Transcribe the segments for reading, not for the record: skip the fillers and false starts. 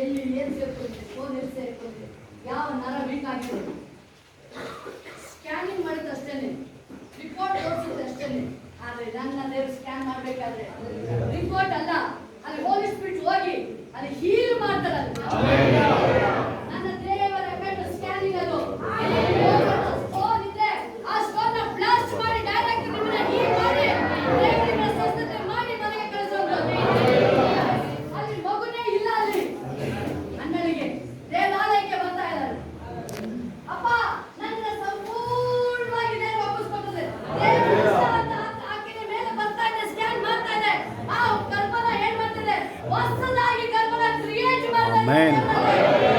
ಎಲ್ಲಿ ಏನು ಸೇರ್ಕೊಂಡಿದೆ, ಫೋನ್ ಎಲ್ಲಿ ಸೇರ್ಕೊಂಡಿದೆ, ಯಾವ ನರ ವೀಕ್ ಆಗಿದೆ, ಸ್ಕ್ಯಾನಿಂಗ್ ಮಾಡಿದ ಅಷ್ಟೇನೆ, ರಿಪೋರ್ಟ್ ತೋರಿಸಿದ ಅಷ್ಟೇನೆ. ಆದ್ರೆ ನನ್ನ ದೇವರು ಸ್ಕ್ಯಾನ್ ಮಾಡ್ಬೇಕಾದ್ರೆ ರಿಪೋರ್ಟ್ ಅಲ್ಲ, ಅಲ್ಲಿ ಹೋಲಿ ಸ್ಪಿರಿಟ್ ಹೋಗಿ ಅಲ್ಲಿ ಹೀಲ್ ಮಾಡ್ತಾರೆ. ನನ್ನ ದೇವರ ಸ್ಕ್ಯಾನಿಂಗ್ ಅದು ಸ್ಟೋನ್ ಇದೆ, ಆ ಸ್ಟೋನ್ ನ ಬ್ಲಾಸ್ಟ್ ಮಾಡಿ ಡೈರೆಕ್ಟ್ ನಿಮ್ಮನ್ನ ಹೀಲ್ ಮಾಡಿ ದೇವರಿಗೆ ಸ್ವಸ್ಥತೆ ಮಾಡಿ ಮನೆಗೆ ಕಳಿಸೋದು. ಅಲ್ಲಿ ಮಗುನೇ ಇಲ್ಲ, ಅಲ್ಲಿ ಅಣ್ಣನಿಗೆ ದೇವಾಲಯಕ್ಕೆ ಬರ್ತಾ ಇದ್ದಾರೆ. ಅಪ್ಪ ನನ್ನ ಸಂಪೂರ್ಣವಾಗಿ ದೇವರು ವಾಪಸ್ಕೊಟ್ಟಿದೆ, ಆಕೆಯ ಮೇಲೆ ಬರ್ತಾ ಇದೆ, ಸ್ಕ್ಯಾನ್ ಮಾಡ್ತಾ ಇದೆ. ಆ ಗರ್ಭನ ಏನ್ ಮಾಡ್ತಿದೆ, ಹೊಸದಾಗಿ ಗರ್ಭನ ಕ್ರಿಯೇಟ್ ಮಾಡ್ತಾ ಇದೆ.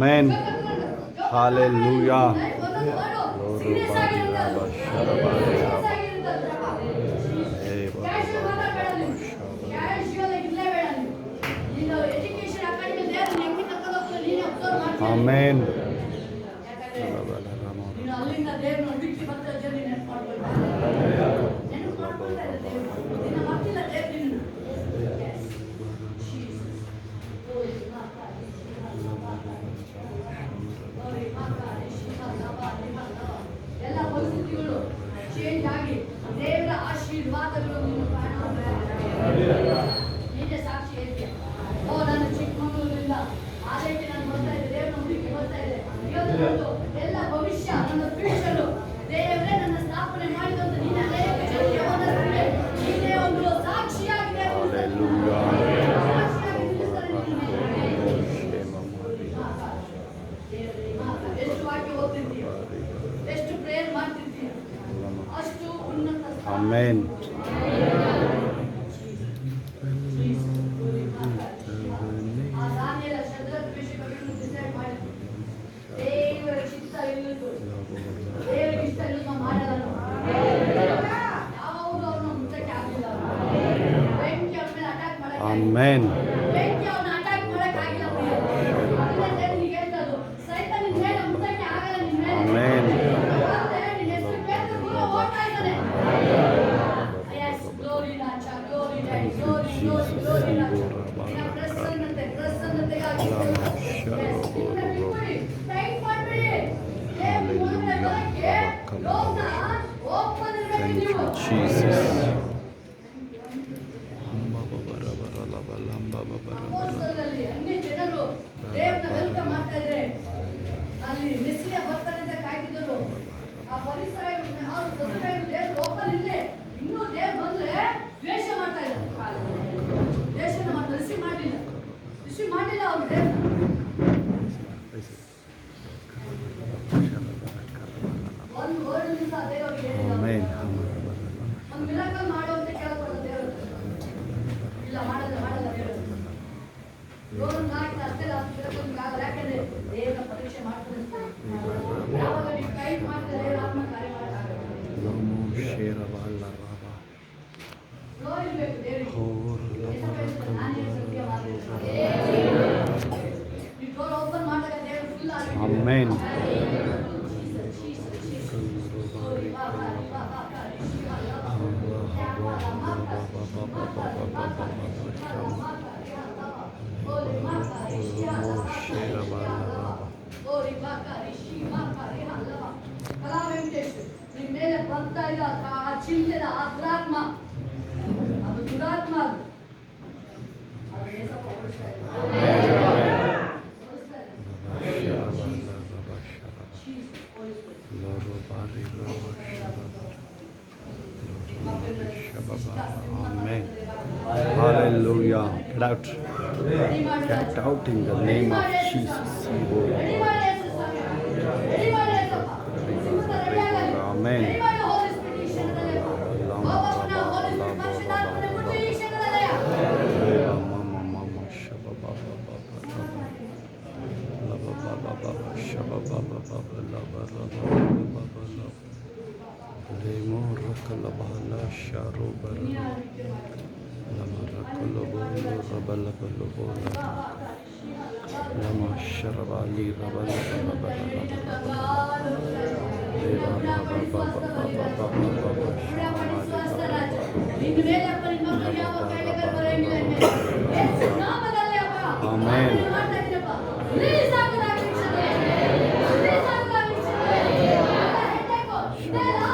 Amen. Hallelujah. Amen. ನೀನು ಅಲ್ಲಿಂದ ದೇವ್ರನ್ನ ಹುಡುಕಿ ಬರ್ತಾ ಜನ ನೆನಪು ಮಾಡ್ಕೊಳ್ತಾರೆ ನೆನಪು ಮಾಡ್ಕೊಳ್ತಾರೆ ದೇವ್ರು ನಿನ್ನ ಮತ್ತಿಲ್ಲ ದೇವ್ರು ನಿನ್ನ ಎಲ್ಲ ಪರಿಸ್ಥಿತಿಗಳು ಚೇಂಜ್ ಆಗಿ ದೇವರ ಆಶೀರ್ವಾದಗಳು ನಿನ್ನ ನೀನೇ ಸಾಕ್ಷಿ ಹೇಳ್ತೀಯ. ಓ ನಾನು ಚಿಕ್ಕಮಗಳೂರಿನಿಂದ ಆಲಯಕ್ಕೆ ನಾನು ಬರ್ತಾ ಇದ್ದೆ, ದೇವ್ರನ್ನ ಹುಡುಕಿ ಬರ್ತಾ ಇದ್ದೆ. ಇವತ್ತು ಎಲ್ಲ ಭವಿಷ್ಯ ನನ್ನ ಫ್ಯೂಚರು ದೇವರೇ ನನ್ನ ಸ್ಥಾಪನೆ ಮಾಡಿದಂತ ನೀನು ಅನೇಕ ಜನರಿಗೆ ನೀನೇ ಒಂದು ಸಾಕ್ಷಿಯಾಗಿದೆ. ಎಷ್ಟು ವಾಕ್ಯ ಓದ್ತಿರ್ತೀಯ, ಎಷ್ಟು ಪ್ರೇಯರ್ ಮಾಡ್ತಿರ್ತೀಯ, ಅಷ್ಟು ಉನ್ನತ ಸ್ಥಾನ. Amen. ಆ ದಾನಿಯೇಲ ಶದ್ರಕ್ ಮೇಷಕರನ್ನು ಡಿಸೈಡ್ ಮಾಡಿದ್ರು. ದೇವರ ಚಿತ್ತ ಇಲ್ಲದ್ದು, ದೇವರಿಗೆ ಇಷ್ಟ ಇಲ್ಲದ ಮಾಡಲ್ಲ. ಯಾವುದು ಅವನ ಮುಟ್ಟಕ್ಕೆ ಆಗಿಲ್ಲ. ಬೆಂಕಿ ಅವನ ಮೇಲೆ ಅಟ್ಯಾಕ್ ಮಾಡಕ್ಕೆ Amen. ಬೆಂಕಿ ಅವನ ಅಟ್ಯಾಕ್ ಮಾಡಕ್ಕೆ ಆಗಿಲ್ಲ. ಅದನ್ನೇ ದೇವರಿಗೆ ಹೇಳ್ತದ್ದು, ಸೈತಾನ್ ನಿನ್ನ ಮೇಲೆ ಮುಟ್ಟಕ್ಕೆ ಆಗಲ್ಲ. ನಿನ್ನ ಮೇಲೆ Amen. ನಿನ್ನ ಹೆಸರು ಕೇಳಿದ್ರೆ ನೀನು ಓಡ್ತಾ ಇದ್ದಾನೆ. Yes, glory ರಾಜ, glory daddy, glory, glory, glory ರಾಜ. ನಿನ್ನ ಪ್ರಸನ್ನತೆಗಾಗಿ Yes, ನಿನ್ನ ಬಿಟ್ಬಿಡಿ, ಟೈಟ್ ಮಾಡ್ಬಿಡಿ. ದೇವ್ರ ಮುಂದೆ ಬರಕ್ಕೆ ಲೋಕ ಓಪನ್ ಇರಬೇಕು ನೀವು. Jesus. ಅಪೊಸ್ತಲರಲ್ಲಿ ಅನ್ಯ ಜನರು ದೇವ್ರನ್ನ ವೆಲ್ಕಮ್ ಮಾಡ್ತಾ ಇದ್ರೆ ಅಲ್ಲಿ ಮೆಸ್ಸಿಯ ಬರ್ತಾನೆ ಅಂತ ಕಾಯ್ತಿದ್ರು. ಆ ಪರಿಸರಗಳು ಅವ್ರು ಸದುಕಾಯಿಗಳು ದೇವ್ರು ಓಪನ್ ಇಲ್ಲೇ ಇನ್ನೂ ದೇವ್ರು ಬಂದ್ರೆ ದ್ವೇಷ ಮಾಡ್ತಾ ಇದ್ರು. ದ್ವೇಷನ ಮಾಡ್ತಾರೆ, ರಿಸೀವ್ ಮಾಡಲಿಲ್ಲ ಅವ್ರು ದೇವ್ರು. ಒಂದು ವರ್ಡ್ ಸಹ ದೇವರಿಗೆ ಹೇಳಿಲ್ಲ. Amen. ಒಂದು ಮಿರಾಕಲ್ ಮಾಡು ಅಂತ ಕೇಳ್ಕೊಳ್ಳೋ ದೇವರು ಇಲ್ಲ, ಮಾಡಲ್ಲ ದೇವರು. ಲೋನ್ ಹಾಕಿ ಅಷ್ಟೇ ಮಿರಾಕಲ್ ಆಗಲ್ಲ. ಯಾಕಂದ್ರೆ ದೇವರ ಪರೀಕ್ಷೆ ಮಾಡ್ತಾರೆ. ಯಾವಾಗ ನೀವು ಟೈಟ್ ಮಾಡ್ತಾರೆ ದೇವರ ಆತ್ಮ ಕಾರ್ಯ ಮಾಡಕ್ಕಾಗಲ್ಲ. ಫ್ಲೋ ಇರಬೇಕು ದೇವರಿಗೆ. ನಾನೇ ಸತ್ಯವಾದ ನೀವು ಡೋರ್ ಓಪನ್ ಮಾಡಿದಾಗ ದೇವರು ಫುಲ್ ಆಗಿ Amen. ಕಲಾ ವೆಂಕಟೇಶ್ ನಿಮ್ಮ ಮೇಲೆ ಬರ್ತಾ ಇಲ್ಲ ಆ ಚಿಂತೆನ ಆ ದುರಾತ್ಮ, ಅದು ದುರಾತ್ಮ. ಅದು ಏಸಪ್ಪ ಓಡಿಸ್ತಾ ಇಲ್ಲ. Amen. Hallelujah. Get out. Get out in the name of Jesus. Amen.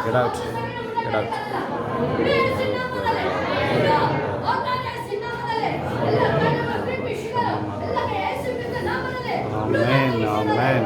Get out. Get out. Amen. Amen.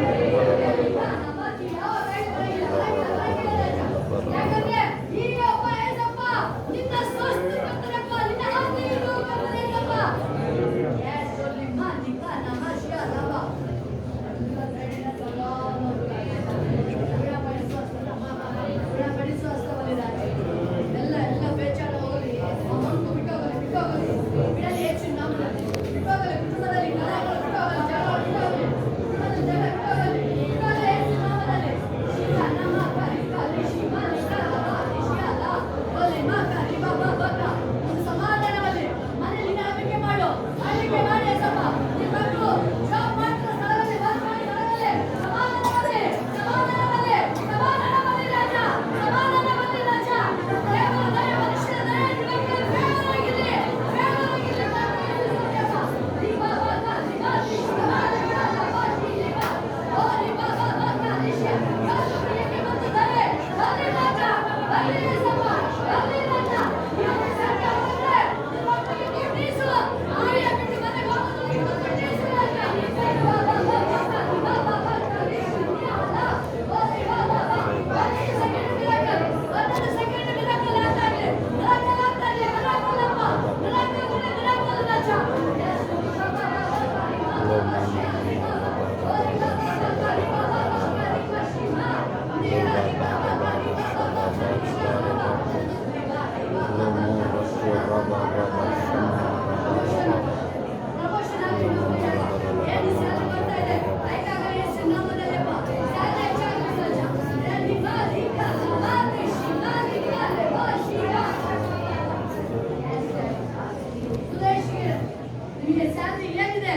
Salary ಏನಿದೆ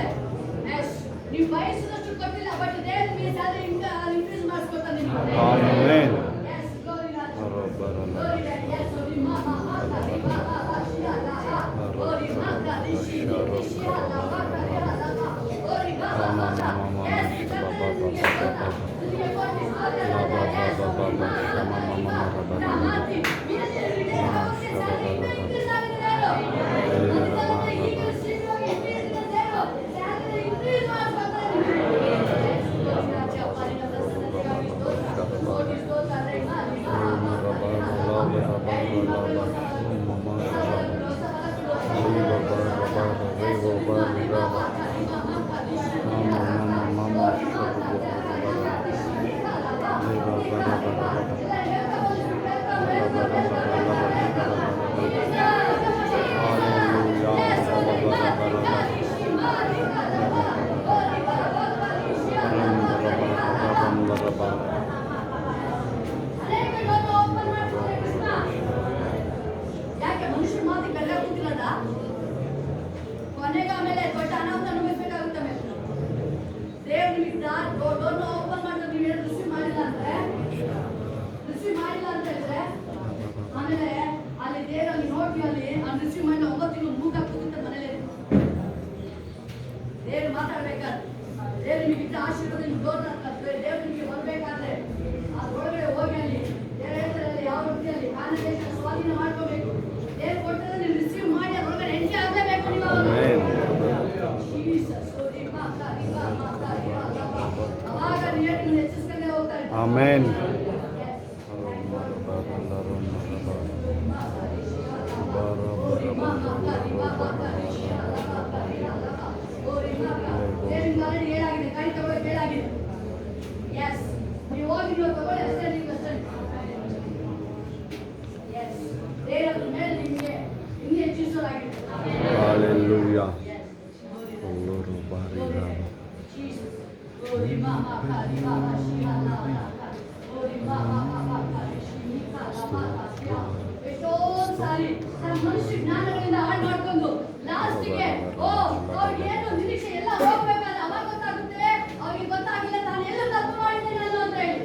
ನೀವು ಬಯಸಿದಷ್ಟು ಕೊಟ್ಟಿಲ್ಲ, ಬಟ್ ದೇವರು ನಿಮಗೆ ಸ್ಯಾಲರಿ ಇನ್ಕ್ರೀಸ್ ಮಾಡಿಸ್ಕೊತಾನೆ ನಿಮಗೆ. Amen. Yes, glory God. ಬರೋಬ್ಬರ. Glory God. Yes, glory ma ma ma ka ri ma ma ma shi la la. Glory ma ka ri shi la la ma ka ri la la. Glory ma ma ma ka. Yes, ಯಾಕೆ ಮನುಷ್ಯ ಮಾತಿ ಬೆಲೆ ಕೂತಿರೋದ? ಕೊನೆಗೆ ಆಮೇಲೆ ದೊಡ್ಡ ಅನಾಹುತ ಅನುಭವಿಸಬೇಕಾಗುತ್ತೆ. ದೇವ್ರು ನಿಮ್ಗೆ ಡೋರ್ನ ಓಪನ್ ಮಾಡಿದ್ರೆ ನೀವು ಏನು ರಿಸೀವ್ ಮಾಡಿಲ್ಲ ಅಂದ್ರೆ ಆಮೇಲೆ ಅಲ್ಲಿ ದೇವರಲ್ಲಿ ನೋಡಿ ಅಲ್ಲಿ ರಿಸೀವ್ ಮಾಡಿ 9 ತಿಂಗಳು ಮೂಗ ಕೂತಿರ್ತಾರೆ ಮನೇಲಿ. ದೇವ್ರು ಮಾತಾಡ್ಬೇಕಾದ್ರೆ ದೇವ್ರು ನಿಮಗೆ ಆಶೀರ್ವಾದ ಡೋರ್ನ ದೇವ್ರು ನಿಮಗೆ ಬರ್ಬೇಕಾದ್ರೆ ಅದ್ರೊಳಗಡೆ ಹೋಗಿ ಅಲ್ಲಿ ದೇವರಲ್ಲಿ ಯಾವ ರೀತಿಯಲ್ಲಿ ಕಾನ್ಸಂಟ್ರೇಷನ್ ಸ್ವಾಧೀನ ಮಾಡ್ಕೋಬೇಕು. ದೇವ್ರು ಕೊಟ್ಟರೆ ನೀವು ರಿಸೀವ್ ಮಾಡಿ ಅದ್ರೊಳಗಡೆ ಎಂಟ್ರಿ ಆಗಲೇಬೇಕು ನೀವು. ಅವಾಗ ನೀವು ಹೆಚ್ಚಿಸ್ಕೊಂಡೇ ಹೋಗ್ತಾರೆ. ಆಮೆನ್. ಏನಾಗಿದೆ ಕೈ ತಗೊಳ್ಳೋಕೆ ಹೇಳಾಗಿದೆ. ಎಸ್, ನೀವು ಹೋಗಿ ನೀವು ತಗೊಳ್ಳಿ ಅಷ್ಟೇ. ನೀವು ಅಷ್ಟೇ ಎಸ್, ದೇವರ ಮೇಲೆ ನಿಮಗೆ ಇನ್ನೂ ಹೆಚ್ಚಿಸಲಾಗಿದೆ. Hallelujah. ಎಷ್ಟೋ ಸಾರಿ ಮನುಷ್ಯ ಜ್ಞಾನಗಳಿಂದ ಹಾಳು ಮಾಡ್ಕೊಂಡು ಲಾಸ್ಟಿಗೆ ಅವ್ರಿಗೆ ಏನು ನಿರೀಕ್ಷೆ ಎಲ್ಲ ಹೋಗ್ಬೇಕಾದ್ರೆ ಅವಾಗ ಗೊತ್ತಾಗುತ್ತೆ ಅವ್ರಿಗೆ ಗೊತ್ತಾಗಿಲ್ಲ ನಾನು ಎಲ್ಲ ತಪ್ಪು ಮಾಡಿದ್ದೇನೆ ಅನ್ನೋ ಅಂತ ಹೇಳಿ.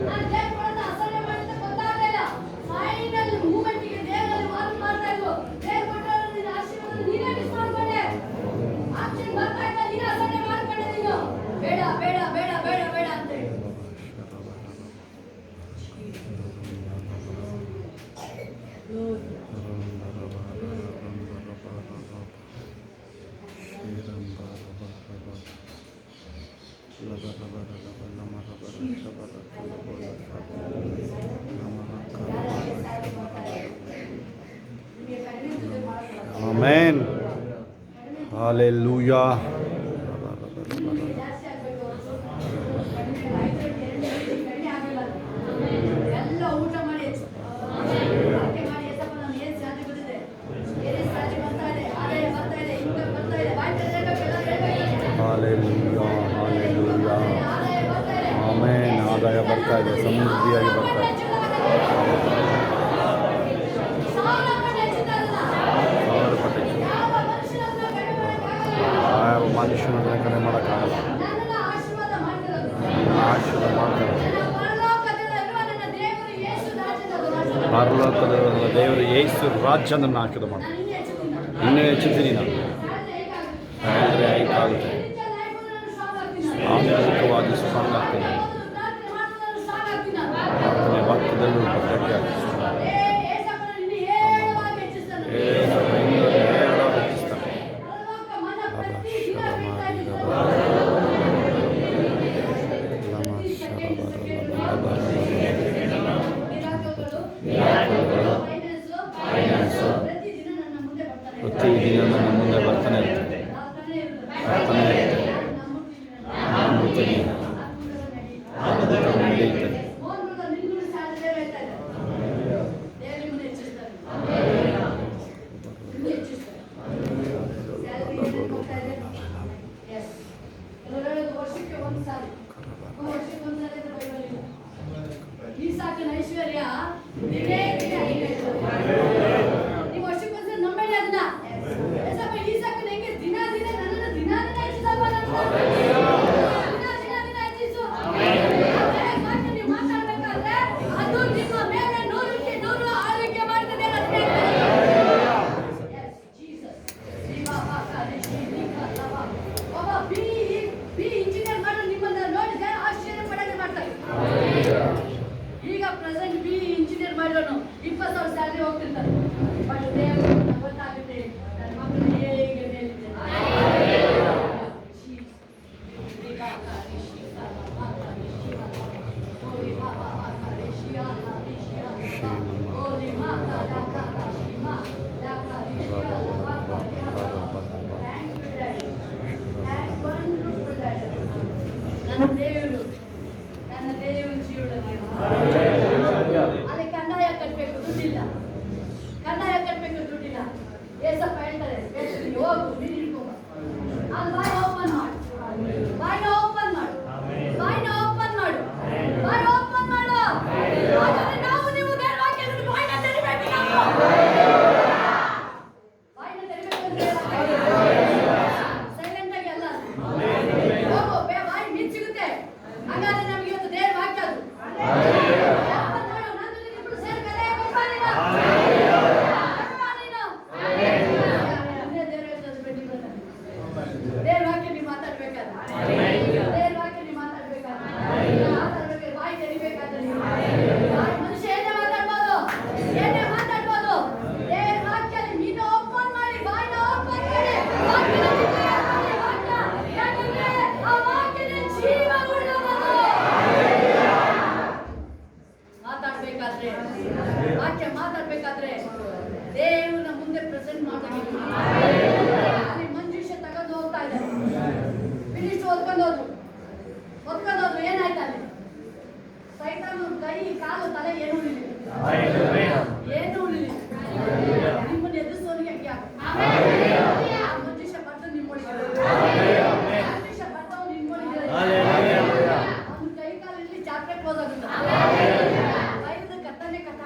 ನಾನು ದೇವರನ್ನ ಅಸಹ್ಯ ಮಾಡಿದ್ದೆ ಗೊತ್ತಾಗಲಿಲ್ಲ. ಫೈನಲ್ ಮೂಮೆಂಟ್ಗೆ ದೇವರಲ್ಲಿ ಮಾಡ್ತಾ ಇದ್ವು. ದೇವ್ರು ಕೊಟ್ಟರೆ ನಿನ್ನ ಆಶೀರ್ವಾದ ನೀನೇ ಮಿಸ್ ಮಾಡ್ಕೊಂಡೆ. ಆಕ್ಷನ್ ಬರ್ತಾ ಇಲ್ಲ, ನೀನು ಅಸಹ್ಯ ಮಾಡ್ಕೊಂಡೆ. ನೀನು ಬೇಡ ಬೇಡ ಬೇಡ ಬೇಡ ಬೇಡ ಅಂತ ಹೇಳಿ. Amen. Hallelujah. ಎಲ್ಲ ಊಟ ಮಾಡಿ Hallelujah. Hallelujah. Amen. ಆದಾಯ ಬರ್ತಾ ಇದೆ, ಸಮೃದ್ಧಿಯಾಗಿ ಬರ್ತಾ ಇದೆ. ಯಾವ ಮನುಷ್ಯನ ಕಡೆ ಮಾಡೋಕ್ಕಾಗಲ್ಲ. ಆಶೀರ್ವಾದ ಮಾಡ್ತಾರೆ. ಪರಲೋಕದ ದೇವರು ಯೇಸು ರಾಜ್ಯ ನನ್ನ ಆಶೀರ್ವಾದ ಮಾಡ್ತಾರೆ. ಇನ್ನೂ ಹೆಚ್ಚುತ್ತೀನಿ ನಾನು ಅಂದರೆ ಆಗುತ್ತೆ. ಆಂತರಿಕವಾಗಿ ಸ್ಟ್ರಾಂಗ್ ಆಗ್ತೀನಿ. ಪ್ರಾರ್ಥನೆ ವಾಕ್ಯದಲ್ಲೂ ಗಟ್ಟಿ ಆಗ್ತಿಸ್ತಾನೆ. ಪ್ರತಿದಿನ ನನ್ನ ಮುಂದೆ ಬರ್ತಾನೆ ಇರ್ತದೆ. ನಡೆಯುತ್ತದೆ. ಈಸಾಕನ ಐಶ್ವರ್ಯ ದಿನೇ ದಿನೇ ನೀವು ವರ್ಷಕ್ಕೊಂದ್ಸಲ ನಂಬೇಡಿ ಅದನ್ನ. ಈಸಾಕನ ಹೆಂಗೆ ದಿನ ದಿನ ನನ್ನ ನನ್ನ ದೇವರು ಜೀವನ ಅಲ್ಲಿ ಕಂದಾಯ ಕಟ್ಟಬೇಕು, ದುಡ್ಡಿಲ್ಲ. ಕಂದಾಯ ಕಟ್ಟಬೇಕು, ದುಡ್ಡಿಲ್ಲ. ಏಸಪ್ಪ ಹೇಳ್ತಾರೆ, ಬೇಸರಿಗೆ ಹೋಗು, ನೀನು ಹಿಡ್ಕೊಂಬ. ಅಲ್ಲಿ ಬಾಯಿ ಓಪನ್ ಮಾಡು, ಬಾಯಿನ ಓಪನ್ ಮಾಡು, ಬಾಯಿನ ಓಪನ್ ಮಾಡು, ಬಾಯಿ ಓಪನ್ ಮಾಡು. ಹಾಗಾದ್ರೆ ನಾವು ನೀವು ದೇವರ ವಾಕ್ಯವನ್ನು ಬಾಯಿನ ತೆರಿಬೇಕು. ಬಾಯಿನ ತೆರಿಬೇಕು ಅಂದ್ರೆ ಸೈಲೆಂಟ್ ಆಗಿ ಅಲ್ಲ, ಹೋಗು, ಬಾಯಿ ಮೀನ್ ಸಿಗುತ್ತೆ. ಹಾಗಾದ್ರೆ ನಮಗೆ ಇವತ್ತು ದೇವರ ವಾಕ್ಯ ಅದು. ಓಪನ್ ಮಾಡು, ನಾನು ಇಬ್ಬರು ಸೇರ್ಕದೆ ಒಬ್ಬನಿಲ್ಲ. ದೇವರ ವಾಕ್ಯ ನೀವು ಮಾತಾಡ್ಬೇಕಾದ್ರೆ, ದೇವರ ವಾಕ್ಯ ನೀವು ಮಾತಾಡ್ಬೇಕಾದ್ರೆ, ಬಾಯಿ ತೆರಿಬೇಕಾದ್ರೆ ಮನುಷ್ಯ ಏನೇ ಮಾತಾಡ್ಬೋದು, ಏನೇ ಮಾತಾಡ್ಬೋದು. ದೇವರ ವಾಕ್ಯದಲ್ಲಿ ನೀನು ಓಪನ್ ಮಾಡಿ, ಬಾಯಿನ ಓಪನ್ ಮಾಡಿ, ವಾಕ್ಯ. ಯಾಕಂದ್ರೆ ಆ ವಾಕ್ಯದ ಜೀವ ಉಳ್ಳವರು. ಮಾತಾಡ್ಬೇಕಾದ್ರೆ, ವಾಕ್ಯ ಮಾತಾಡ್ಬೇಕಾದ್ರೆ ದೇವರ ಮುಂದೆ ಪ್ರೆಸೆಂಟ್ ಮಾಡಬೇಕು. ಅಲ್ಲಿ ಮಂಜುಷ ತಗೊಂಡು ಹೋಗ್ತಾ ಇದ್ದಾರೆ, ಫಿನಿಶ್ ಹೊತ್ಕೊಂಡೋದ್ರು. ಏನಾಯ್ತು ಅಲ್ಲಿ? ಸೈತಾನ ಕೈ ಕಾಲು ತಲೆ ಏನು ಉಳಿಲಿಲ್ಲ, ಏನು ಉಳಿಲಿಲ್ಲ. ನಿಮ್ಮನ್ನು ಎದುರಿಸೋನಿಗೆ ಮಂಜುಷ ಬರ್ದು ನಿಮ್ಮೊಳಗೆ, ಮಂಜುಷ ಬರ್ದವ್ ನಿಮ್ಮೊಳಗೆ. ಅವ್ನ ಕೈ ಕಾಲಲ್ಲಿ ಚಾಕ್ಲೇಟ್ ಹೋದಾಗುತ್ತೆ, ಕೈದ ಕತ್ತನೆ ಕತ್ತ.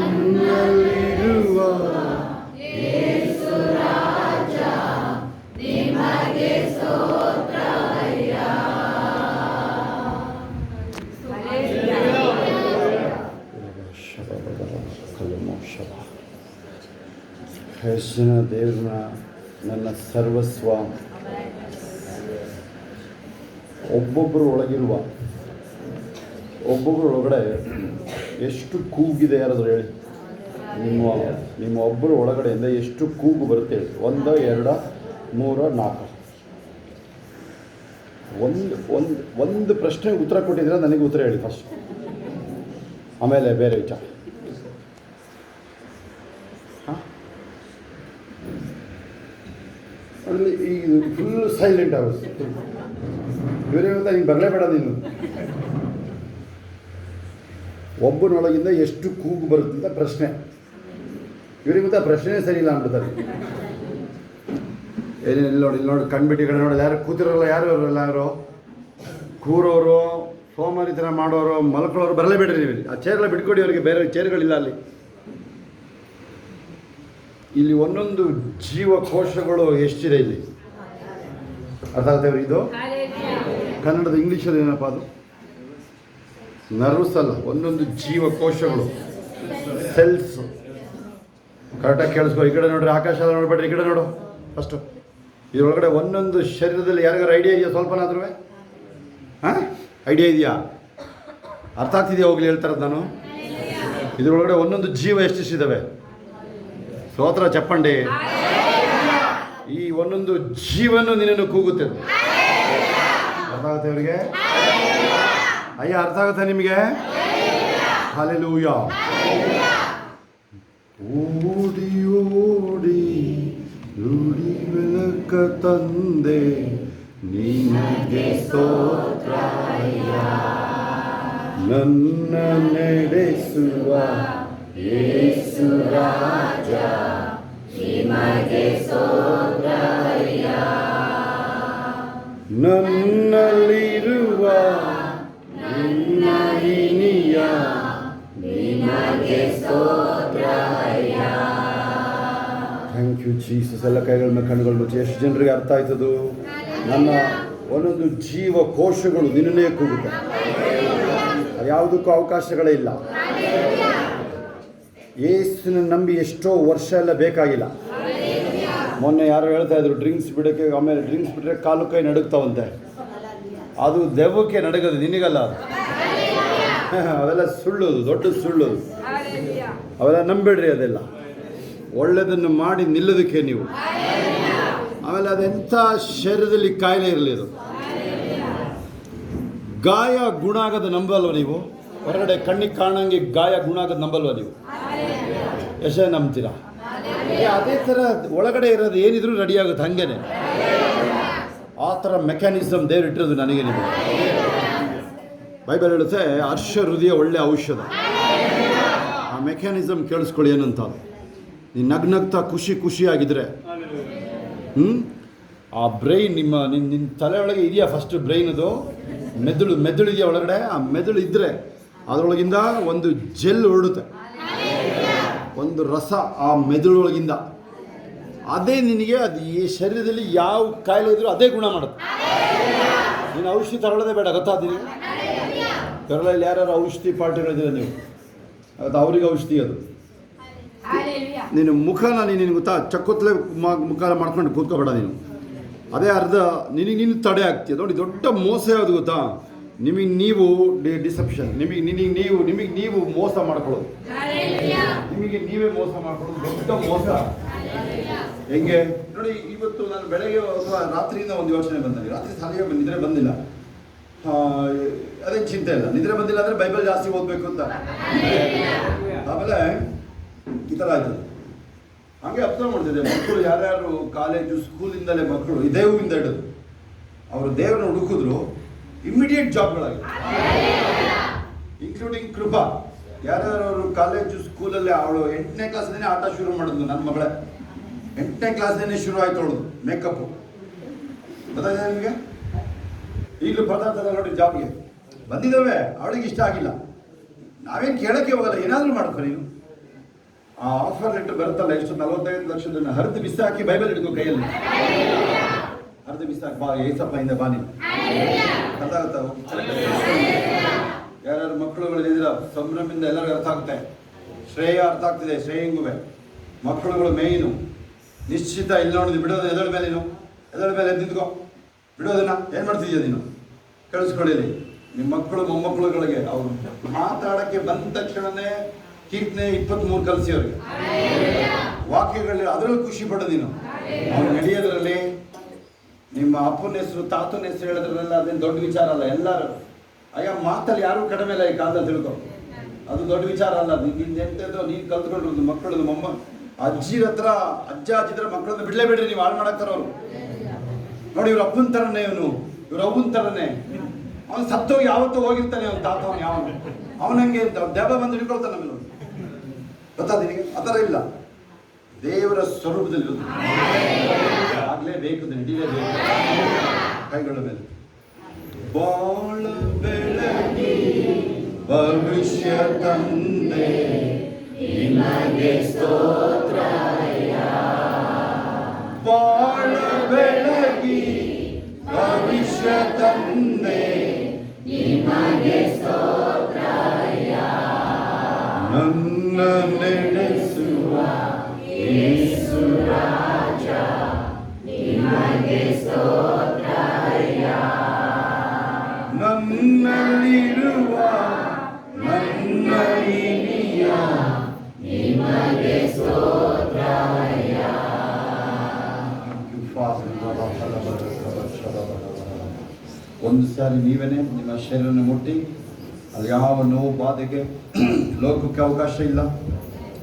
ನನ್ನಲ್ಲಿರುವ ಯೇಸು ಮೋಕ್ಷದ ಯೇಸುವಿನ ದೇವ್ರನ್ನ ನನ್ನ ಸರ್ವಸ್ವ. ಒಬ್ಬೊಬ್ಬರು ಒಳಗಡೆ ಎಷ್ಟು ಕೂಗಿದೆ ಯಾರಾದರೂ ಹೇಳಿ. ನಿಮ್ಮ ಒಬ್ಬರು ಒಳಗಡೆಯಿಂದ ಎಷ್ಟು ಕೂಗು ಬರುತ್ತೆ ಹೇಳಿ. 1 2 3 4. ಒಂದು ಪ್ರಶ್ನೆಗೆ ಉತ್ತರ ಕೊಟ್ಟಿದ್ರೆ ನನಗೆ ಉತ್ತರ ಹೇಳಿ ಫಸ್ಟ್, ಆಮೇಲೆ ಬೇರೆ ವಿಚಾರ. ಅಲ್ಲಿ ಈಗ ಫುಲ್ ಸೈಲೆಂಟ್ ಆಗುತ್ತೆ. ಇವರೇ ಅಂತ ನೀನು ಬರಲೇಬೇಡ ನೀನು. ಒಬ್ಬನೊಳಗಿಂದ ಎಷ್ಟು ಕೂಗು ಬರುತ್ತೆ ಅಂತ ಪ್ರಶ್ನೆ. ಇವರಿಗೆ ಗೊತ್ತಾ ಪ್ರಶ್ನೆ ಸರಿ ಇಲ್ಲ ಅಂದ್ಬಿಡ್ತಾರೆ. ಏನೇನು ಇಲ್ಲಿ ನೋಡಿ ಕಣ್ಬಿಟ್ಟು ಕಡೆ ನೋಡಿ. ಯಾರು ಕೂತಿರೋಲ್ಲ, ಯಾರು ಇರೋಲ್ಲ, ಯಾರು ಕೂರೋರು, ಸೋಮಾರಿ ಥರ ಮಾಡೋರು, ಮಲ್ಕೊಳ್ಳೋರು ಬರಲೇಬೇಡ್ರಿ ನೀವು. ಆ ಚೇರ್ಗಳ ಬಿಟ್ಕೊಡಿ ಅವರಿಗೆ, ಬೇರೆ ಚೇರ್ಗಳಿಲ್ಲ ಅಲ್ಲಿ. ಇಲ್ಲಿ ಒಂದೊಂದು ಜೀವಕೋಶಗಳು ಎಷ್ಟಿದೆ ಇಲ್ಲಿ ಅರ್ಥ ಆಗ್ತೇವ್ರಿ. ಇದು ಕನ್ನಡದ ಇಂಗ್ಲೀಷಲ್ಲಿ ಏನಪ್ಪ ಅದು? ನರ್ವ್ಸ್ ಅಲ್ಲ, ಒಂದೊಂದು ಜೀವಕೋಶಗಳು, ಸೆಲ್ಸ್. ಕರೆಕ್ಟಾಗಿ ಕೇಳಿಸ್ಕೊ. ಈ ಕಡೆ ನೋಡ್ರಿ, ಆಕಾಶ ನೋಡ್ಬೇಡ್ರಿ, ಈ ಕಡೆ ನೋಡು ಫಸ್ಟು. ಇದರೊಳಗಡೆ ಒಂದೊಂದು ಶರೀರದಲ್ಲಿ ಯಾರಿಗಾರು ಐಡಿಯಾ ಇದೆಯಾ ಸ್ವಲ್ಪನಾದ್ರೂ? ಐಡಿಯಾ ಇದೆಯಾ? ಅರ್ಥ ಆಗ್ತಿದೆಯಾ? ಹೋಗ್ಲಿ ಹೇಳ್ತಾರದು ನಾನು. ಇದರೊಳಗಡೆ ಒಂದೊಂದು ಜೀವ ಎಷ್ಟಿದ್ದಾವೆ? ಸ್ತೋತ್ರ ಚಪ್ಪಂಡಿ. ಈ ಒಂದೊಂದು ಜೀವನು ನಿನ್ನನ್ನು ಕೂಗುತ್ತೆ. ಅರ್ಥ ಆಗುತ್ತೆ ಅವರಿಗೆ? ಅಯ್ಯ ಅರ್ಥ ಆಗುತ್ತೆ ನಿಮಗೆ? ಹಲ್ಲೆಲೂಯಾ. ಓಡಿ ಓಡಿ ನುಡಿ ಬೆಳಕ ತಂದೆ ನಿನಗೆ ಸ್ತೋತ್ರ. ನನ್ನ ನಡೆಸುವ ಯೇಸು ರಾಜ ನಿಮಗೆ ಸ್ತೋತ್ರ. ನನ್ನಲ್ಲಿರುವ ನಿನ್ನ ಹಿನಿಯ ನಿಮಗೆ ಸ್ತೋತ್ರ. Thank you Jesus. ಎಲ್ಲ ಕೈಗಳ ಮೇಲೆ ಕಣ್ಣುಗಳು ಮುಚ್ಚಿ. ಎಷ್ಟು ಜನರಿಗೆ ಅರ್ಥ ಆಯ್ತದು? ನನ್ನ ಒಂದೊಂದು ಜೀವಕೋಶಗಳು ನಿನ್ನೇ ಕೂಗುತ್ತೆ. ಯಾವುದಕ್ಕೂ ಅವಕಾಶಗಳೇ ಇಲ್ಲ. ಯೇಸುನ ನಂಬಿ ಎಷ್ಟೋ ವರ್ಷ ಎಲ್ಲ ಬೇಕಾಗಿಲ್ಲ. ಮೊನ್ನೆ ಯಾರು ಹೇಳ್ತಾ ಇದ್ರು ಡ್ರಿಂಕ್ಸ್ ಬಿಡೋಕ್ಕೆ, ಆಮೇಲೆ ಡ್ರಿಂಕ್ಸ್ ಬಿಟ್ಟರೆ ಕಾಲು ಕೈ ನಡುಗ್ತಾವಂತೆ. ಅದು ದೆವ್ವಕ್ಕೆ ನಡಗದು, ನಿನಗಲ್ಲ ಅದು. ಅವೆಲ್ಲ ಸುಳ್ಳೋದು, ದೊಡ್ಡ ಸುಳ್ಳೋದು. ಅವೆಲ್ಲ ನಂಬೇಡ್ರಿ. ಅದೆಲ್ಲ ಒಳ್ಳೆಯದನ್ನು ಮಾಡಿ ನಿಲ್ಲೋದಕ್ಕೆ ನೀವು. ಆಮೇಲೆ ಅದೆಂಥ ಶರೀರದಲ್ಲಿ ಕಾಯಿಲೆ ಇರಲಿ, ಅದು ಗಾಯ ಗುಣ ಆಗೋದು ನಂಬಲ್ವ ನೀವು? ಹೊರಗಡೆ ಕಣ್ಣಿಗೆ ಕಾಣಂಗೆ ಗಾಯ ಗುಣ ಆಗೋದು ನಂಬಲ್ವ ನೀವು? ಎಷ್ಟೇ ನಂಬ್ತೀರಾ? ಅದೇ ಥರ ಒಳಗಡೆ ಇರೋದು ಏನಿದ್ರು ರೆಡಿ ಆಗುತ್ತೆ ಹಂಗೇನೆ. ಆ ಥರ ಮೆಕ್ಯಾನಿಸಮ್ ದೇವ್ರು ಇಟ್ಟಿರೋದು ನನಗೆ ನಿಮಗೆ. ಬೈಬಲ್ ಹೇಳುತ್ತೆ ಹರ್ಷ ಹೃದಯ ಒಳ್ಳೆ ಔಷಧ. ಆ ಮೆಕ್ಯಾನಿಸಮ್ ಕೇಳಿಸ್ಕೊಳ್ಳಿ ಏನಂತ. ನೀನು ನಗ್ನಗ್ತಾ ಖುಷಿಯಾಗಿದ್ರೆ ಆ ಬ್ರೈನ್ ನಿನ್ನ ತಲೆ ಒಳಗೆ ಇದೆಯಾ? ಫಸ್ಟ್ ಬ್ರೈನದು ಮೆದುಳು ಇದೆಯಾ ಒಳಗಡೆ? ಆ ಮೆದುಳು ಇದ್ದರೆ ಅದರೊಳಗಿಂದ ಒಂದು ಜೆಲ್ ಹೊರಡುತ್ತೆ, ಒಂದು ರಸ ಆ ಮೆದುಳೊಳಗಿಂದ. ಅದೇ ನಿನಗೆ ಅದು ಈ ಶರೀರದಲ್ಲಿ ಯಾವ ಕಾಯಿಲೆ ಇದ್ರೂ ಅದೇ ಗುಣ ಮಾಡುತ್ತೆ. ನೀನು ಔಷಧಿ ತಗೊಳ್ಳೋದೇ ಬೇಡ, ಗೊತ್ತಾದ್ದೀನಿ. ಕೇರಳದಲ್ಲಿ ಯಾರು ಔಷಧಿ ಪಾರ್ಟಿಗಳಿದ್ದೀರ ನೀವು, ಅದು ಅವ್ರಿಗೆ ಔಷಧಿ. ಅದು ನೀನು ಮುಖನ ನೀನು ಗೊತ್ತಾ ಚಕ್ಕೊತ್ತಲೇ ಮುಖ ಮಾಡ್ಕೊಂಡು ಕೂತ್ಕೋಬೇಡ ನೀನು. ಅದೇ ಅರ್ಧ ನೀನು ತಡೆ ಆಗ್ತೀಯ ನೋಡಿ. ದೊಡ್ಡ ಮೋಸ ಯಾವುದು ಗೊತ್ತಾ? ನಿಮಗೆ ನೀವು ಡಿಸೆಪ್ಷನ್, ನಿಮಗೆ ನೀವು ಮೋಸ ಮಾಡ್ಕೊಳ್ಳೋದು. ನಿಮಗೆ ನೀವೇ ಮೋಸ ಮಾಡ್ಕೊಳ್ಳೋದು ದೊಡ್ಡ ಮೋಸ. ಹೆಂಗೆ ನೋಡಿ, ಇವತ್ತು ನಾನು ಬೆಳಗ್ಗೆ ಅಥವಾ ರಾತ್ರಿಯಿಂದ ಒಂದು ಯೋಚನೆ ಬಂದಲ್ಲಿ, ರಾತ್ರಿ ಸಾಲಿಗೆ ನಿದ್ರೆ ಬಂದಿಲ್ಲ, ಅದೇನು ಚಿಂತೆ ಇಲ್ಲ. ನಿದ್ರೆ ಬಂದಿಲ್ಲ ಅಂದರೆ ಬೈಬಲ್ ಜಾಸ್ತಿ ಓದಬೇಕು ಅಂತ. ಆಮೇಲೆ ಈ ಥರ ಆಯ್ತದೆ. ಹಾಗೆ ಅಬ್ಸರ್ವ್ ಮಾಡ್ತಿದ್ದೆ, ಮಕ್ಕಳು ಯಾರ್ಯಾರು ಕಾಲೇಜು ಸ್ಕೂಲಿಂದಲೇ ಮಕ್ಕಳು ಇದೇ ಹೂವಿಂದ ಹಿಡಿದು ಅವರು ದೇವರನ್ನ ಹುಡುಕಿದ್ರು, ಇಮ್ಮಿಡಿಯೇಟ್ ಜಾಬ್ಗಳಾಗಿದೆ. ಇನ್ಕ್ಲೂಡಿಂಗ್ ಕೃಪಾ. ಯಾರ್ಯಾರು ಅವರು ಕಾಲೇಜು ಸ್ಕೂಲಲ್ಲಿ, ಅವಳು 8ನೇ ಕ್ಲಾಸ್ನೇ ಆಟ ಶುರು ಮಾಡಿದ್ಲು. ನನ್ನ ಮಗಳೇ 8ನೇ ಕ್ಲಾಸ್ನೇ ಶುರು ಆಯ್ತು ಅವಳು ಮೇಕಪ್ಪು. ಗೊತ್ತಾಗಿದೆ ನಿಮಗೆ? ಈಗಲೂ ಪದಾರ್ಥ ನೋಡಿ ಜಾಬ್ಗೆ ಬಂದಿದ್ದಾವೆ. ಅವಳಿಗೆ ಇಷ್ಟ ಆಗಿಲ್ಲ, ನಾವೇನು ಕೇಳೋಕ್ಕೆ ಹೋಗಲ್ಲ, ಏನಾದರೂ ಮಾಡ್ಕೊ ನೀನು. ಆ ಆಫರ್ ಲೆಟರ್ ಬರುತ್ತಲ್ಲ, ಎಷ್ಟು 45 ಲಕ್ಷದನ್ನು ಹರಿದು ಬಿಸಾಕಿ ಬೈಬಲ್ ಹಿಡ್ಕೊ ಕೈಯಲ್ಲಿ, ಹರಿದು ಬಿಸಾಕಿ ಬಾ ಏಸಪ್ಪ ಇಂದ ಬಾ ನೀನು. ಅರ್ಥ ಆಗುತ್ತಾ? ಯಾರ್ಯಾರು ಮಕ್ಕಳುಗಳಿದ್ದೀರ ಸಂಭ್ರಮದಿಂದ ಎಲ್ಲರಿಗೂ ಅರ್ಥ ಆಗುತ್ತೆ. ಶ್ರೇಯ ಅರ್ಥ ಆಗ್ತಿದೆ, ಶ್ರೇಯಂಗುವೆ ಮಕ್ಕಳುಗಳು ಮೇಯ್ನು. ನಿಶ್ಚಿತ ಇಲ್ಲಿ ನೋಡಿದ್ವಿ, ಬಿಡೋದು ಎದಳ ಮೇಲೆ ನೀನು, ಎದಳ ಮೇಲೆ ನಿಂತ್ಕೋ, ಬಿಡೋದನ್ನ ಏನು ಮಾಡ್ತಿದ್ಯಾ ನೀನು? ಕಳಿಸ್ಕೊಳ್ಳಿ ನಿಮ್ಮ ಮಕ್ಕಳು ಮೊಮ್ಮಕ್ಕಳುಗಳಿಗೆ. ಅವ್ರು ಮಾತಾಡೋಕ್ಕೆ ಬಂದ ತಕ್ಷಣನೇ ಕೀರ್ತನೆ 23 ಕಲಿಸಿ ಅವ್ರಿಗೆ ವಾಕ್ಯಗಳಲ್ಲಿ, ಅದರಲ್ಲಿ ಖುಷಿ ಪಡು ನೀನು. ಅವ್ರು ನಡೆಯೋದ್ರಲ್ಲಿ ನಿಮ್ಮ ಅಪ್ಪನ ಹೆಸರು ತಾತನ ಹೆಸರು ಹೇಳೋದ್ರಲ್ಲ ಅದೇನು ದೊಡ್ಡ ವಿಚಾರ ಅಲ್ಲ. ಎಲ್ಲರೂ ಅಯ್ಯ ಮಾತಲ್ಲಿ ಯಾರೂ ಕಡಿಮೆ ಇಲ್ಲ ಈ ಕಾಲದಲ್ಲಿ, ತಿಳ್ಕೊ. ಅದು ದೊಡ್ಡ ವಿಚಾರ ಅಲ್ಲ. ಎಂತೆಂಥದ್ದು ನೀನು ಕಲ್ತ್ಕೊಂಡ್ರದ್ದು ಮಕ್ಕಳದ್ದು ಮೊಮ್ಮ ಅಜ್ಜಿರ ಹತ್ರ ಅಜ್ಜ ಅಜ್ಜಿದ್ರ ಮಕ್ಕಳನ್ನ ಬಿಡಲೇಬೇಡ್ರಿ, ನೀವು ಹಾಳು ಮಾಡಾಕ್ತಾರ ಅವರು. ನೋಡಿ ಇವ್ರ ಅಪ್ಪನ ಥರನೇ ಇವನು, ಇವ್ರ ಅವ್ವನ ಥರನೇ. ಅವನು ಸತ್ತೋಗಿ ಯಾವತ್ತೂ ಹೋಗಿರ್ತಾನೆ ಅವನ ತಾತ. ಅವನು ಯಾವನು ಅವನಂಗೆ ದೆಬ್ಬ ಬಂದು ಹಿಡ್ಕೊಳ್ತಾನೆ ನಮ್ಮನ್ನು. ಗೊತ್ತಾದೀನಿಗೆ ಆ ಥರ ಇಲ್ಲ. ದೇವರ ಸ್ವರೂಪದಲ್ಲಿ ಇರೋದು ಆಗ್ಲೇಬೇಕು, ನಡೀಲೇಬೇಕು. ಕೈಗಳ ಮೇಲೆ ಬಾಳ ಬೆಳಗಿ ಭವಿಷ್ಯ ತಂದೆ ನಿಮಗೆ ಸ್ತೋತ್ರಯ. ಬಾಳ ಬೆಳಗಿ ಭವಿಷ್ಯ ತಂದೆ ನಿಮಗೆ ಸ್ತೋತ್ರಯ. ನನ್ನ ನಡೆಸುವ ಯೇಸು ರಾಜ ನಿಮಗೆ ಸ್ತೋತ್ರಯ. ನನ್ನಲ್ಲಿರುವ ನನ್ನ ಹಿರಿಯ ನಿಮಗೆ ಸ್ತೋತ್ರಯ. ಒಂದು ಸಾರಿ ನೀವೇನೆ ನಿಮ್ಮ ಶರೀರವನ್ನು ಮುಟ್ಟಿ, ಅಲ್ಲಿ ಯಾವ ನೋವು ಬಾಧೆಗೆ ಲೋಕಕ್ಕೆ ಅವಕಾಶ ಇಲ್ಲ,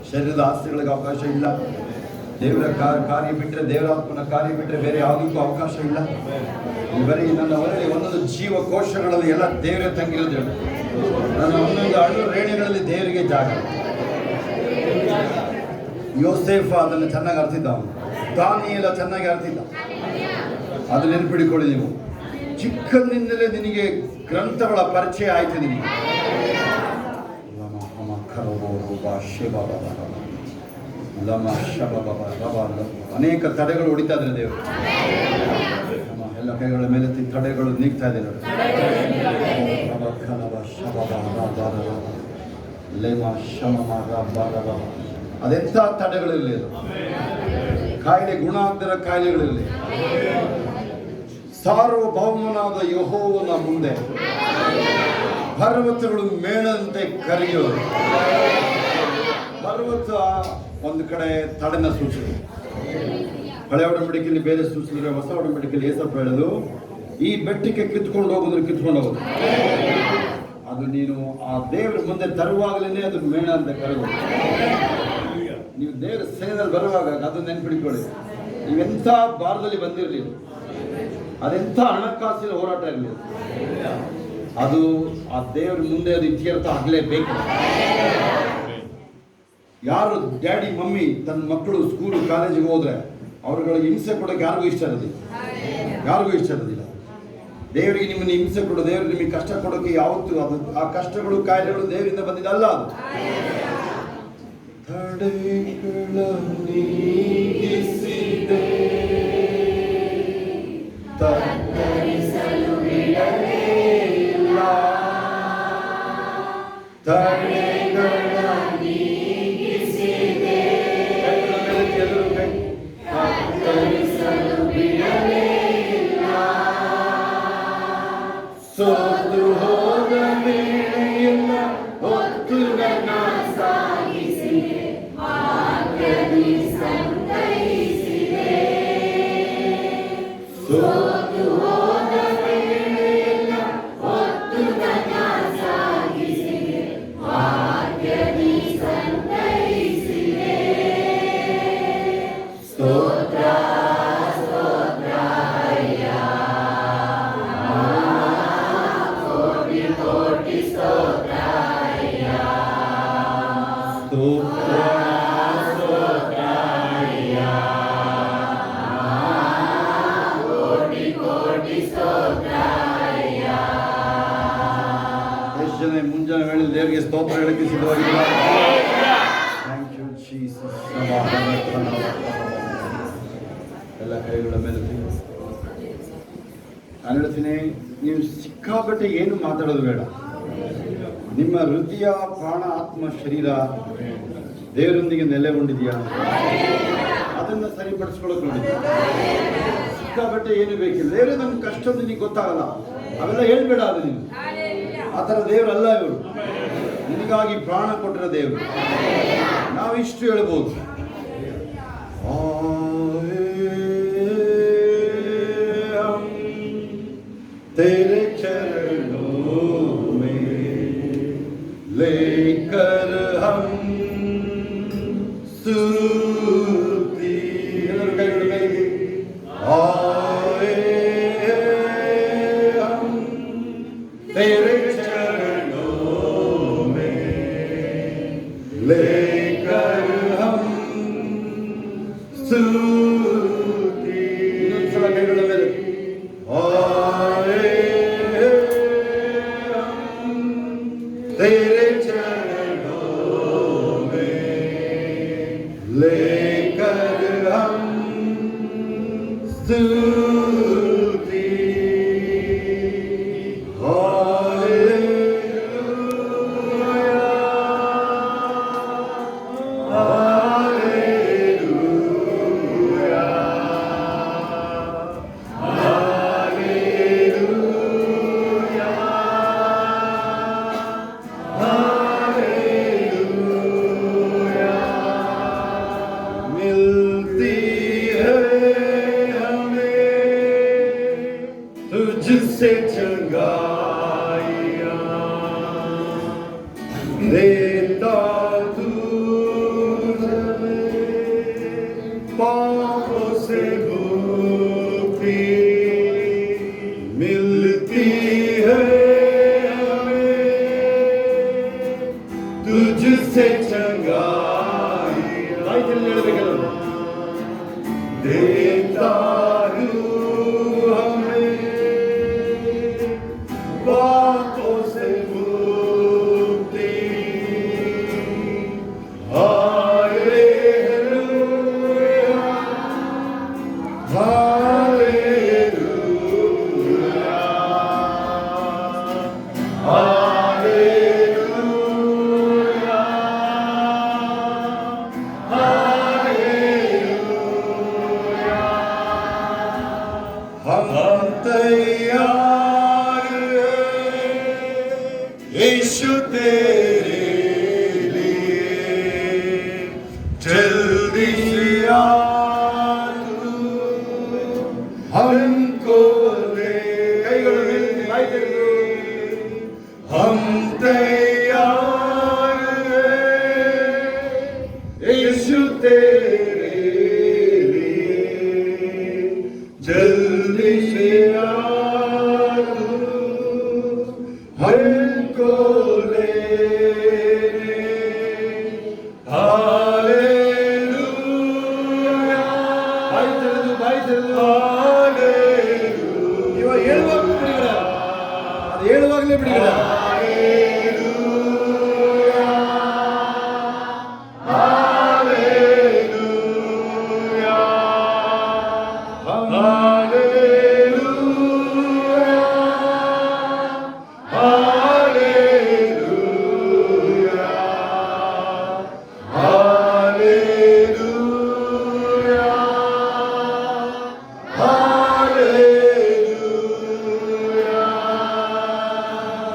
ಶರೀರದ ಆಸ್ತಿಗಳಿಗೆ ಅವಕಾಶ ಇಲ್ಲ. ದೇವರ ಕಾರ್ಯ ಬಿಟ್ಟರೆ, ದೇವರ ಆತ್ಮನ ಕಾರ್ಯ ಬಿಟ್ಟರೆ ಬೇರೆ ಯಾವುದಕ್ಕೂ ಅವಕಾಶ ಇಲ್ಲ. ಬರೀ ನನ್ನ ಹೊರಗೆ ಒಂದೊಂದು ಜೀವಕೋಶಗಳಲ್ಲಿ ಎಲ್ಲ ದೇವರೇ ತಂಗಿರೋದು. ನನ್ನ ಒಂದೊಂದು ಅಳು ರೇಣೆಗಳಲ್ಲಿ ದೇವರಿಗೆ ಜಾಗ. ಯೋಸೇಫ ಅದನ್ನು ಚೆನ್ನಾಗಿ ಅರ್ತಿದ್ದ, ಅವನು ದಾನಿಯೇಲ ಚೆನ್ನಾಗಿ ಅರ್ತಿದ್ದ. ಅದು ನೆನಪಿಡಿಕೊಳ್ಳಿ ನೀವು. ಚಿಕ್ಕಂದಿನಿಂದಲೇ ನಿನಗೆ ಗ್ರಂಥಗಳ ಪರಿಚಯ ಆಯ್ತು ನಿನಗೆ. ಅನೇಕ ತಡೆಗಳು ಹೊಡಿತಾ ಇದ್ದಾರೆ ದೇವರು. ಎಲ್ಲ ಕೈಗಳ ಮೇಲೆ ತಡೆಗಳು ನೀಗ್ತಾ ಇದೆ ನೋಡಿ. ಅದೆಂಥ ತಡೆಗಳಿರಲಿ, ಅದು ಕಾಯಿಲೆ ಗುಣ ಆಗದಿರೋ ಕಾಯಿಲೆಗಳಿರಲಿ. ಸಾರ್ವಭೌಮನಾದ ಯೆಹೋವನ ಮುಂದೆ ಪರ್ವತಗಳು ಮೇಣದಂತೆ ಕರೆಯೋರು. ಪರ್ವತ ಒಂದು ಕಡೆ ತಡೆನ ಸೂಚನೆ. ಹಳೆ ಒಡಂಬಡಿಕೆಯಲ್ಲಿ ಬೇರೆ ಸೂಚನೆ, ಹೊಸ ಒಡಂಬಡಿಕೆಯಲ್ಲಿ ಏಸಪ್ಪ ಹೇಳೋದು ಈ ಬೆಟ್ಟಕ್ಕೆ ಕಿತ್ಕೊಂಡು ಹೋಗೋದ್ರೆ ಕಿತ್ಕೊಂಡು ಹೋಗೋದು. ಅದು ನೀನು ಆ ದೇವರ ಮುಂದೆ ತರುವಾಗಲೇ ಅದು ಮೇಣ ಅಂತ ಕರೆಯೋದು. ನೀವು ದೇವರ ಸೇನೆಯಲ್ಲಿ ಬರುವಾಗ ಅದು ನೆನ್ಪಿಡ್ಕೊಳ್ಳಿ. ನೀವೆಂಥ ಭಾರದಲ್ಲಿ ಬಂದಿರಲಿ, ಅದೆಂಥ ಹಣಕಾಸಿನ ಹೋರಾಟ ಇರಲಿ, ಅದು ಆ ದೇವರ ಮುಂದೆ ಅದು ಇತ್ಯರ್ಥ ಆಗಲೇಬೇಕು. ಯಾರು ಡ್ಯಾಡಿ ಮಮ್ಮಿ ತನ್ನ ಮಕ್ಕಳು ಸ್ಕೂಲು ಕಾಲೇಜಿಗೆ ಹೋದ್ರೆ ಅವ್ರುಗಳಿಗೆ ಹಿಂಸೆ ಕೊಡೋಕೆ ಯಾರಿಗೂ ಇಷ್ಟ ಇರೋದಿಲ್ಲ. ದೇವರಿಗೆ ನಿಮ್ಮನ್ನು ಹಿಂಸೆ ಕೊಡೋ, ದೇವರು ನಿಮಗೆ ಕಷ್ಟ ಕೊಡೋಕೆ ಯಾವತ್ತು ಅದು ಆ ಕಷ್ಟಗಳು ಕಾಯಿಲೆಗಳು ದೇವರಿಂದ ಬಂದಿದ್ದಲ್ಲ. ಅದು ತಡೆಗಳ ನೀಗಿಸಿದೆ, ತತ್ತರಿಸಲು ಬಿಡಲೇ ಇಲ್ಲ. ತಡೆಗಳ ನೀಗಿಸಿದೆ, ತತ್ತರಿಸಲು ಬಿಡಲೇ ಇಲ್ಲ. ಸೋತು ಹೋದ ವೇಳೆಯೆಲ್ಲ ಹೊತ್ತು ನನ್ನ ಸಾಗಿಸಿದೆ, ಭಾಗ್ಯದಿ ಸಂತೈಸಿದೆ. ಸೋತು ಹೋದ ವೇಳೆಯೆಲ್ಲ ಹೊತ್ತು ನನ್ನ ಸಾಗಿಸಿದೆ, ಭಾಗ್ಯದಿ ಸಂತೈಸಿದೆ. ಸ್ತೋತ್ರ ಸ್ತೋತ್ರ ಅಯ್ಯ, ಕೋಟಿ ಕೋಟಿ ಸ್ತೋತ್ರ ಅಯ್ಯ. ಸ್ತೋತ್ರ ಸ್ತೋತ್ರ ಅಯ್ಯ, ಕೋಟಿ ಕೋಟಿ ಸ್ತೋತ್ರ ಅಯ್ಯ. ಎಷ್ಟು ಜನ ಮುಂಜಾನೆ ವೇಳೆ ದೇವರಿಗೆ ಸ್ತೋತ್ರ ಹೇಳಕ್ಕೆ ಸಿದ್ಧವಾಗಿಲ್ಲ? Thank you Jesus. ಎಲ್ಲ ಕೈಗಳ ಮೇಲೆ ನಾನು ಹೇಳ್ತೀನಿ, ನೀವು ಸಿಕ್ಕಾಪಟ್ಟೆ ಏನು ಮಾತಾಡೋದು ಬೇಡ. ನಿಮ್ಮ ಹೃದಯ, ಪ್ರಾಣ, ಆತ್ಮ, ಶರೀರ ದೇವರೊಂದಿಗೆ ನೆಲೆಗೊಂಡಿದೆಯಾ? ಅದನ್ನು ಸರಿಪಡಿಸ್ಕೊಳ್ಳೋಕೆ ನೋಡಿ. ಸಿಕ್ಕಾಪಟ್ಟೆ ಏನು ಬೇಕಿಲ್ಲ. ದೇವರೇ ನಮ್ಗೆ ಕಷ್ಟದ್ದು ನಿನಗೆ ಗೊತ್ತಾಗಲ್ಲ, ಅವೆಲ್ಲ ಹೇಳ್ಬೇಡ. ಅದು ನೀನು ಆ ಥರ ದೇವರಲ್ಲ ಇವರು. ನಿನಗಾಗಿ ಪ್ರಾಣ ಕೊಟ್ಟಿರೋ ದೇವರು. ನಾವಿಷ್ಟು ಹೇಳ್ಬೋದು, तेरे चरणों में लेकर हम स्तुति आए हम तेरे चरणों में लेकर हम स्तुति तेरे चरणों में लेकर हम स्तुति हालेलुया हालेलुया तुझसे चंगाइयाँ देता तू पापों से मुक्ति मिलती है हमें तुझसे चंगाइयाँ देता पापों से मुक्ति। Hallelujah hallelujah hallelujah hallelujah. हम तैयार यीशु तेरे लिए जल्दी आ तू हमको ले। हम तैयार यीशु तेरे लिए जल्दी से आ तू हमको ले। हालेलुया ಹಾಲೆಲೂಯಾ ಇವಾಗ ಹೇಳುವಾಗ ಬಿಡಿಗಡ, ಅದು ಹೇಳುವಾಗಲೇ ಬಿಡಿಗಡ.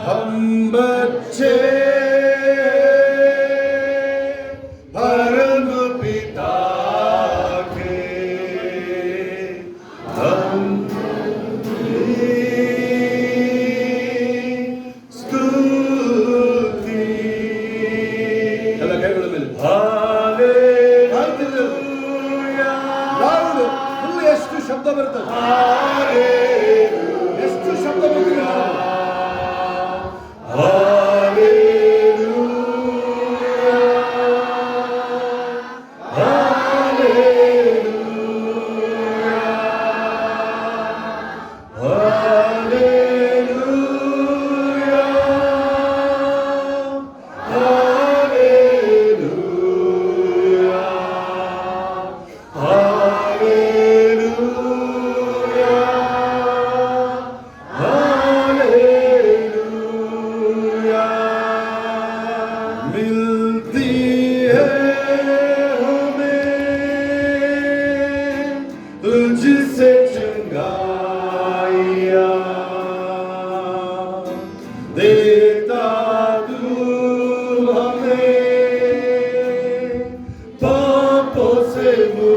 हम बच्चे परम पिता के ಸ್ತುತಿ. ಎಲ್ಲ ಕೈಗಳ ಮೇಲೆ ಹಾಲೆಲೂಯಾ. ಯಾರು ಫುಲ್ ಎಷ್ಟು ಶಬ್ದ ಬರ್ತದೆ, ಎಷ್ಟು ಶಬ್ದ ಬರ್ತದೆ. मिलती है ತೋಸೆನು